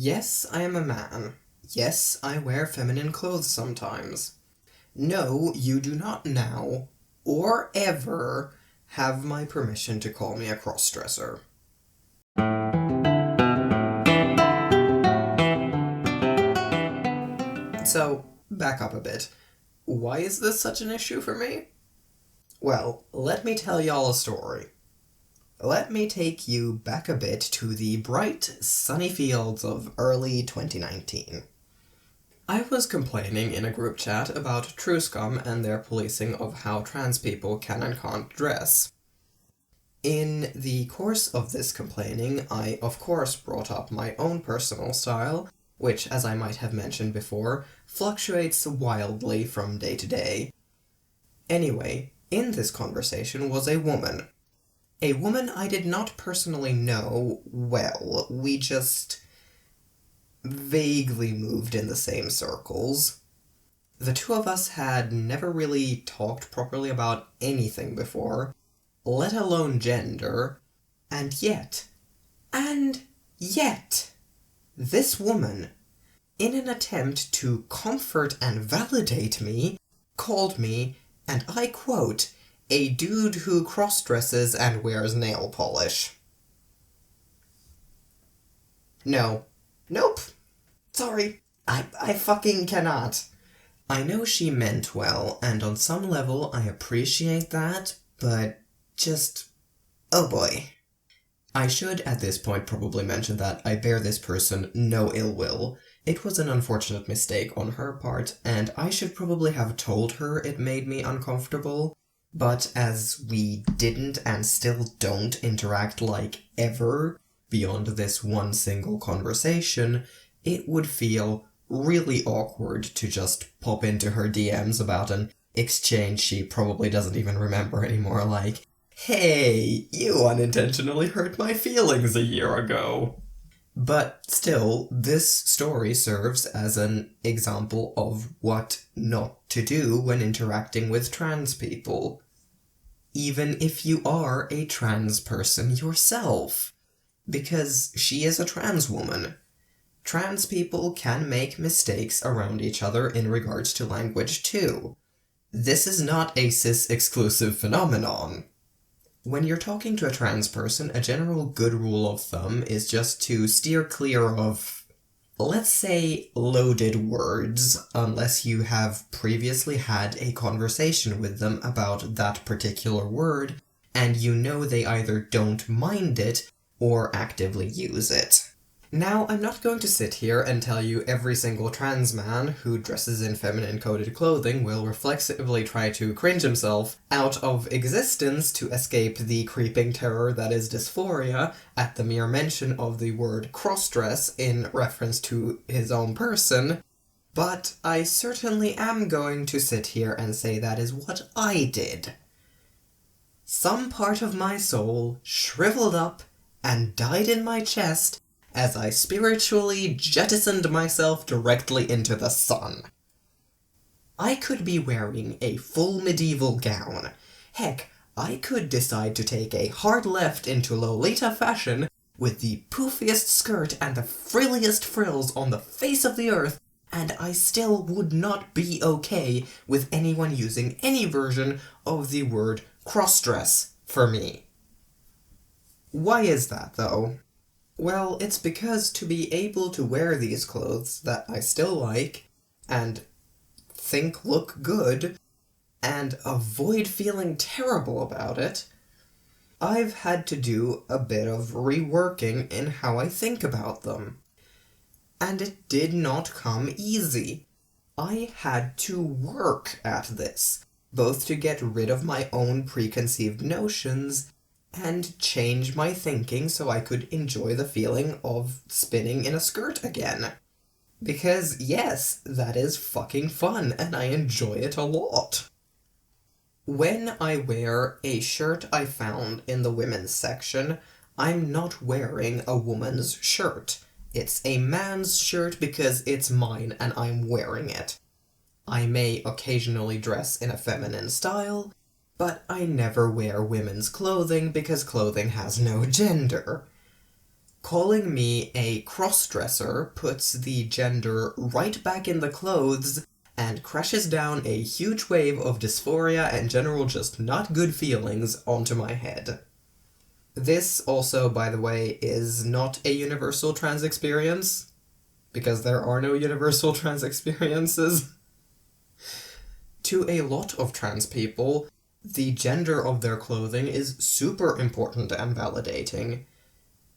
Yes, I am a man. Yes, I wear feminine clothes sometimes. No, you do not now, or ever, have my permission to call me a crossdresser. So, back up a bit. Why is this such an issue for me? Well, let me tell y'all a story. Let me take you back a bit to the bright, sunny fields of early 2019. I was complaining in a group chat about Truscom and their policing of how trans people can and can't dress. In the course of this complaining, I of course brought up my own personal style, which, as I might have mentioned before, fluctuates wildly from day to day. Anyway, in this conversation was a woman. A woman I did not personally know well. We just vaguely moved in the same circles. The two of us had never really talked properly about anything before, let alone gender, and yet, this woman, in an attempt to comfort and validate me, called me, and I quote, a dude who cross-dresses and wears nail polish. No. Nope. Sorry. I fucking cannot. I know she meant well, and on some level I appreciate that, but just... oh boy. I should at this point probably mention that I bear this person no ill will. It was an unfortunate mistake on her part, and I should probably have told her it made me uncomfortable, but as we didn't and still don't interact like ever beyond this one single conversation, it would feel really awkward to just pop into her DMs about an exchange she probably doesn't even remember anymore, like, hey, you unintentionally hurt my feelings a year ago. But still, this story serves as an example of what not to do when interacting with trans people. Even if you are a trans person yourself. Because she is a trans woman. Trans people can make mistakes around each other in regards to language too. This is not a cis-exclusive phenomenon. When you're talking to a trans person, a general good rule of thumb is just to steer clear of, let's say, loaded words, unless you have previously had a conversation with them about that particular word, and you know they either don't mind it or actively use it. Now, I'm not going to sit here and tell you every single trans man who dresses in feminine-coded clothing will reflexively try to cringe himself out of existence to escape the creeping terror that is dysphoria at the mere mention of the word crossdress in reference to his own person, but I certainly am going to sit here and say that is what I did. Some part of my soul shriveled up and died in my chest as I spiritually jettisoned myself directly into the sun. I could be wearing a full medieval gown. Heck, I could decide to take a hard left into Lolita fashion with the poofiest skirt and the frilliest frills on the face of the earth, and I still would not be okay with anyone using any version of the word crossdress for me. Why is that, though? Well, it's because to be able to wear these clothes that I still like, and think look good, and avoid feeling terrible about it, I've had to do a bit of reworking in how I think about them. And it did not come easy. I had to work at this, both to get rid of my own preconceived notions and change my thinking so I could enjoy the feeling of spinning in a skirt again. Because, yes, that is fucking fun, and I enjoy it a lot. When I wear a shirt I found in the women's section, I'm not wearing a woman's shirt. It's a man's shirt because it's mine and I'm wearing it. I may occasionally dress in a feminine style, but I never wear women's clothing because clothing has no gender. Calling me a crossdresser puts the gender right back in the clothes and crashes down a huge wave of dysphoria and general just not good feelings onto my head. This also, by the way, is not a universal trans experience, because there are no universal trans experiences. To a lot of trans people, the gender of their clothing is super important and validating.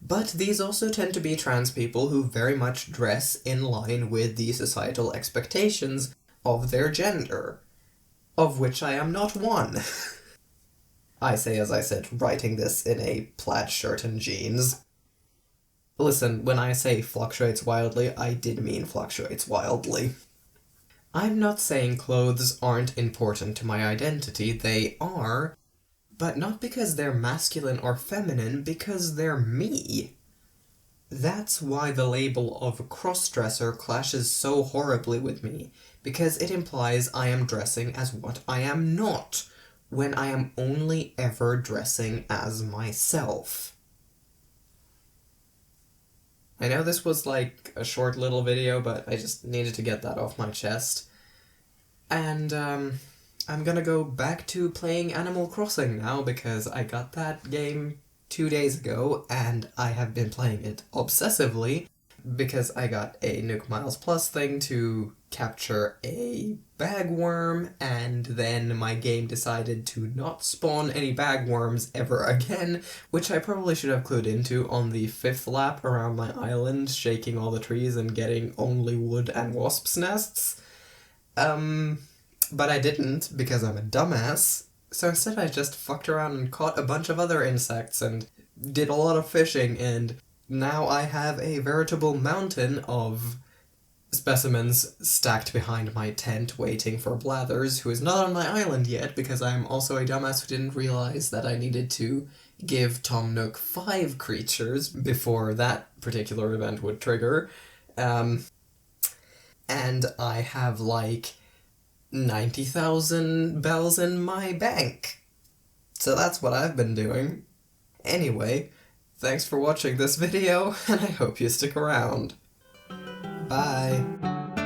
But these also tend to be trans people who very much dress in line with the societal expectations of their gender, of which I am not one. I say as I sit writing this in a plaid shirt and jeans. Listen, when I say fluctuates wildly, I did mean fluctuates wildly. I'm not saying clothes aren't important to my identity, they are, but not because they're masculine or feminine, because they're me. That's why the label of crossdresser clashes so horribly with me, because it implies I am dressing as what I am not, when I am only ever dressing as myself. I know this was like a short little video, but I just needed to get that off my chest. And, I'm gonna go back to playing Animal Crossing now, because I got that game 2 days ago, and I have been playing it obsessively, because I got a Nook Miles Plus thing to capture a bagworm, and then my game decided to not spawn any bagworms ever again, which I probably should have clued into on the 5th lap around my island, shaking all the trees and getting only wood and wasps' nests. But I didn't, because I'm a dumbass, so instead I just fucked around and caught a bunch of other insects and did a lot of fishing, and now I have a veritable mountain of specimens stacked behind my tent waiting for Blathers, who is not on my island yet, because I'm also a dumbass who didn't realize that I needed to give Tom Nook 5 creatures before that particular event would trigger. And I have, like, 90,000 bells in my bank. So that's what I've been doing. Anyway, thanks for watching this video, and I hope you stick around. Bye!